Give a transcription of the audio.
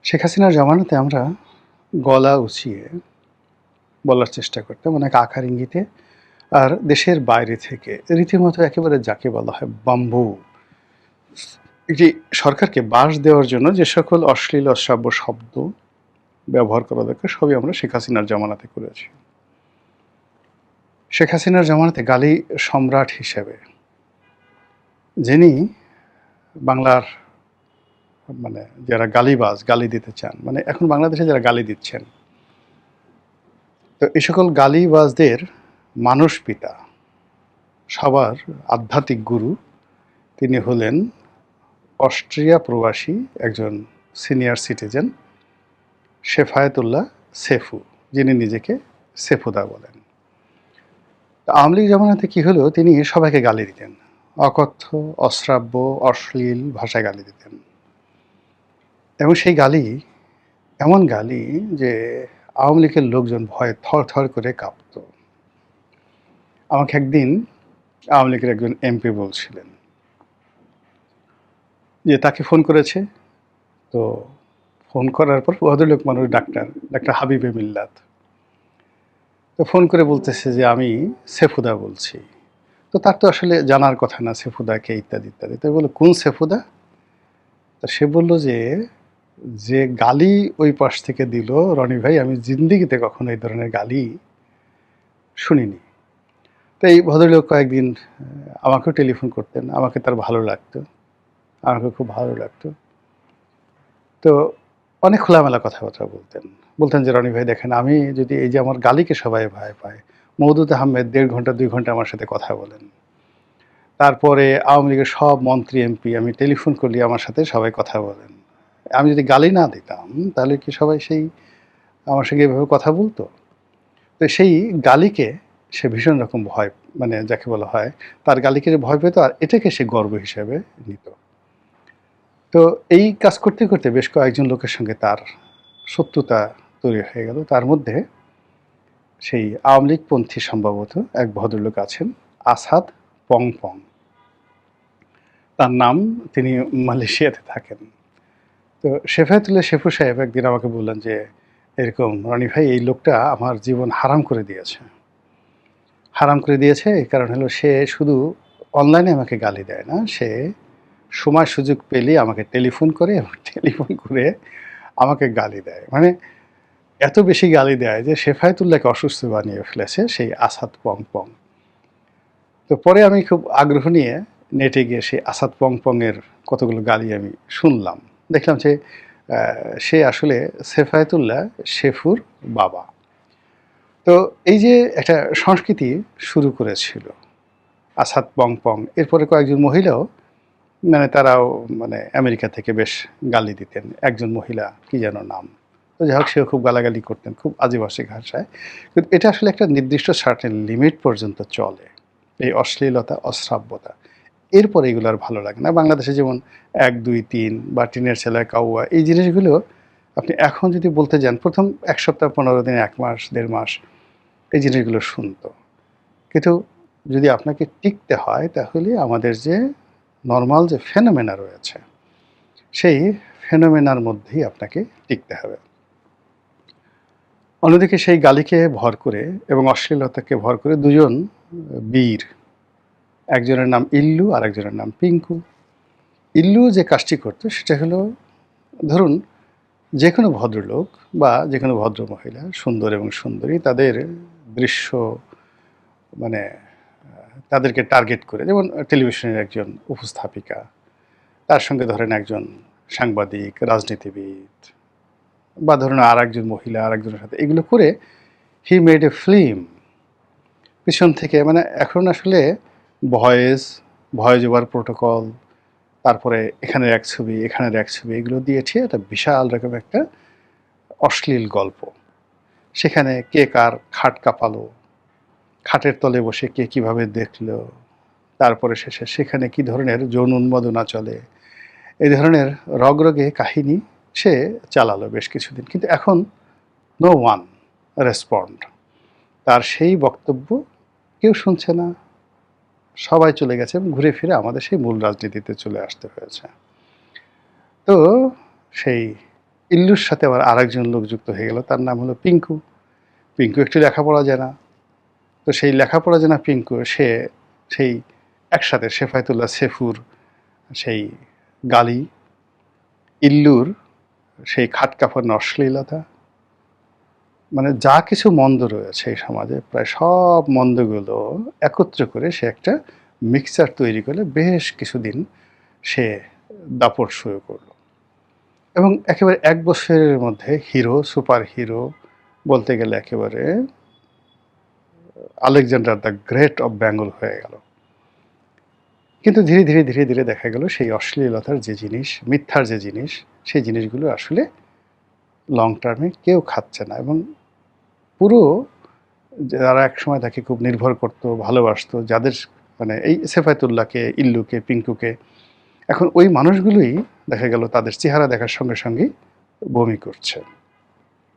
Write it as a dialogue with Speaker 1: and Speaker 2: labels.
Speaker 1: শেখ হাসিনার জামানাতে আমরা গলা উঁচিয়ে বলার চেষ্টা করতাম অনেক আকার ইঙ্গিতে। আর দেশের বাইরে থেকে রীতিমতো একেবারে যাকে বলা হয় বাম্বু, একটি সরকারকে বাঁশ দেওয়ার জন্য যে সকল অশ্লীল অশ্রাব্য শব্দ ব্যবহার করা দরকার সবই আমরা শেখ হাসিনার জামানাতে করেছি। শেখ হাসিনার জামানাতে গালি সম্রাট হিসেবে যিনি বাংলার যারা গালিবাজ, গালি দিতে চান, এখন বাংলাদেশে যারা গালি দিচ্ছেন, তো এই সকল গালিবাজদের মানস পিতা, সবার আধ্যাত্মিক গুরু, তিনি হলেন অস্ট্রিয়া প্রবাসী একজন সিনিয়র সিটিজেন শেফায়েতুল্লাহ সেফু, যিনি নিজেকে সেফুদা বলেন। আওয়ামী লীগ জামানাতে কী হলো, তিনি সবাইকে গালি দিতেন, অকথ্য, অশ্রাব্য, অশ্লীল ভাষায় গালি দিতেন। এবং সেই গালি এমন গালি যে আওয়ামী লীগের লোকজন ভয়ে থর থর করে কাঁপত। আমাকে একদিন আওয়ামী লীগের একজন এমপি বলছিলেন যে তাকে ফোন করেছে, তো ফোন করার পর ভদ্রলোক মানুষ, ডাক্তার হাবিবে মিল্লাত, তো ফোন করে বলতেছে যে আমি সেফুদা বলছি। তো তার তো আসলে জানার কথা না সেফুদাকে, ইত্যাদি ইত্যাদি। তো বললো কোন সেফুদা? তা সে বলল যে যে গালি ওই পাশ থেকে দিল, রনি ভাই, আমি জিন্দিগিতে কখনো এই ধরনের গালি শুনিনি। তো এই ভদ্রলোক কয়েকদিন আমাকেও টেলিফোন করতেন, আমাকে তার ভালো লাগতো, আমাকে খুব ভালো লাগতো। তো অনেক খোলামেলা কথাবার্তা বলতেন যে রনি ভাই দেখেন, আমি যদি এই যে আমার গালিকে সবাই ভয় পায়, মওদুদ আহমেদ 1.5 ঘন্টা 2 ঘন্টা আমার সাথে কথা বলেন, তারপরে আওয়ামী লীগের সব মন্ত্রী এমপি আমি টেলিফোন করলে আমার সাথে সবাই কথা বলেন, আমি যদি গালি না দিতাম তাহলে কি সবাই সেই আমার সঙ্গে এভাবে কথা বলতো? তো সেই গালিকে সে ভীষণ রকম ভয়, যাকে বলা হয় তার গালিকে যে ভয় পেত, আর এটাকে সে গর্ব হিসেবে নিত। তো এই কাজ করতে করতে বেশ কয়েকজন লোকের সঙ্গে তার শত্রুতা তৈরি হয়ে গেল। তার মধ্যে সেই আওয়ামী লীগপন্থী সম্ভবত এক ভদ্রলোক আছেন, আসাদ পংপং তার নাম, তিনি মালয়েশিয়াতে থাকেন। তো শেফায়েতুল্লাহ সেফু সাহেব একদিন আমাকে বললেন যে এরকম, রনি ভাই, এই লোকটা আমার জীবন হারাম করে দিয়েছে। এই কারণ হলো সে শুধু অনলাইনে আমাকে গালি দেয় না, সে সময় সুযোগ পেলেই আমাকে টেলিফোন করে এবং টেলিফোন করে আমাকে গালি দেয়। এত বেশি গালি দেয় যে শেফায়েতুল্লাহকে অসুস্থ বানিয়ে ফেলেছে সেই আসাদ পংপং। তো পরে আমি খুব আগ্রহ নিয়ে নেটে গিয়ে সেই আসাদ পংপংয়ের কতগুলো গালি আমি শুনলাম। দেখলাম যে সে আসলে শেফায়েতুল্লাহ সেফুর বাবা। তো এই যে একটা সংস্কৃতি শুরু করেছিল আসাদ পংপং, এরপরে কয়েকজন মহিলাও তারাও আমেরিকা থেকে বেশ গালি দিতেন। একজন মহিলা, কি যেন নাম, তো যাই হোক, সেও খুব গালাগালি করতেন খুব আদিবাসী ভাষায়। কিন্তু এটা আসলে একটা নির্দিষ্ট সার্টেন লিমিট পর্যন্ত চলে, এই অশ্লীলতা, অশ্রাব্যতা। এরপরে এগুলো আর ভালো লাগে না। বাংলাদেশে যেমন 1, 2, 3 বা টিনের ছেলে, কাউয়া, এই জিনিসগুলো আপনি এখন যদি বলতে যান, প্রথম 1 সপ্তাহ, 15 দিন, 1 মাস, 1.5 মাস এই জিনিসগুলো শুনতো। কিন্তু যদি আপনাকে টিকতে হয় তাহলে আমাদের যে নর্মাল যে ফেনোমেনা রয়েছে, সেই ফেনোমেনার মধ্যেই আপনাকে টিকতে হবে। অন্যদিকে সেই গালিকে ভর করে এবং অশ্লীলতাকে ভর করে দুজন বীর, একজনের নাম ইল্লু আর একজনের নাম পিঙ্কু। ইল্লু যে কাজটি করতো সেটা হলো, ধরুন যে কোনো ভদ্রলোক বা যে কোনো ভদ্র মহিলা, সুন্দর এবং সুন্দরী, তাদের দৃশ্য তাদেরকে টার্গেট করে, যেমন টেলিভিশনের একজন উপস্থাপিকা, তার সঙ্গে ধরেন একজন সাংবাদিক, রাজনীতিবিদ, বা ধরুন আর একজন মহিলা আর একজনের সাথে, এগুলো করে হি মেড এ ফিল্ম পিছন থেকে। এখন আসলে ভয়েস ওভার প্রোটোকল, তারপরে এখানের এক ছবি, এখানের এক ছবি, এগুলো দিয়েছে একটা বিশাল রকম একটা অশ্লীল গল্প। সেখানে কে কার খাট কাঁপালো, খাটের তলে বসে কে কীভাবে দেখলো, তারপরে শেষে সেখানে কী ধরনের যৌন উন্মাদনা চলে, এই ধরনের রগরগে কাহিনী সে চালালো বেশ কিছুদিন। কিন্তু এখন নো ওয়ান রেসপন্ড, তার সেই বক্তব্য কেউ শুনছে না, সবাই চলে গেছে এবং ঘুরে ফিরে আমাদের সেই মূল রাজনীতিতে চলে আসতে হয়েছে। তো সেই ইল্লুর সাথে আবার আরেকজন লোক যুক্ত হয়ে গেল, তার নাম হলো পিঙ্কু। পিঙ্কু একটু লেখাপড়া জানা। তো সেই লেখাপড়া জানা পিঙ্কু সে সেই একসাথে শেফায়েতুল্লাহ সেফুর সেই গালি, ইল্লুর সেই খাটকাপান্ন অশ্লীলতা, মানে যা কিছু মন্দ রয়েছে এই সমাজে প্রায় সব মন্দগুলো একত্র করে সে একটা মিক্সচার তৈরি করে বেশ কিছুদিন সে দাপট শুরু করলো। এবং একেবারে ১ বছরের মধ্যে হিরো, সুপার হিরো বলতে গেলে একেবারে Alexander the great of Bengal হয়ে গেল। কিন্তু ধীরে ধীরে ধীরে ধীরে দেখা গেল সেই অশ্লীলতার যে জিনিস, মিথ্যার যে জিনিস, সেই জিনিসগুলো আসলে লং টার্মে কেউ খাচ্ছে না। এবং পুরো যারা একসময় তাকে খুব নির্ভর করতো, ভালোবাসতো, যাদের মানে এই সেফায়েতুল্লাহকে, ইল্লুকে, পিঙ্কুকে, এখন ওই মানুষগুলোই দেখা গেল তাদের চেহারা দেখার সঙ্গে সঙ্গেই বমি করছে।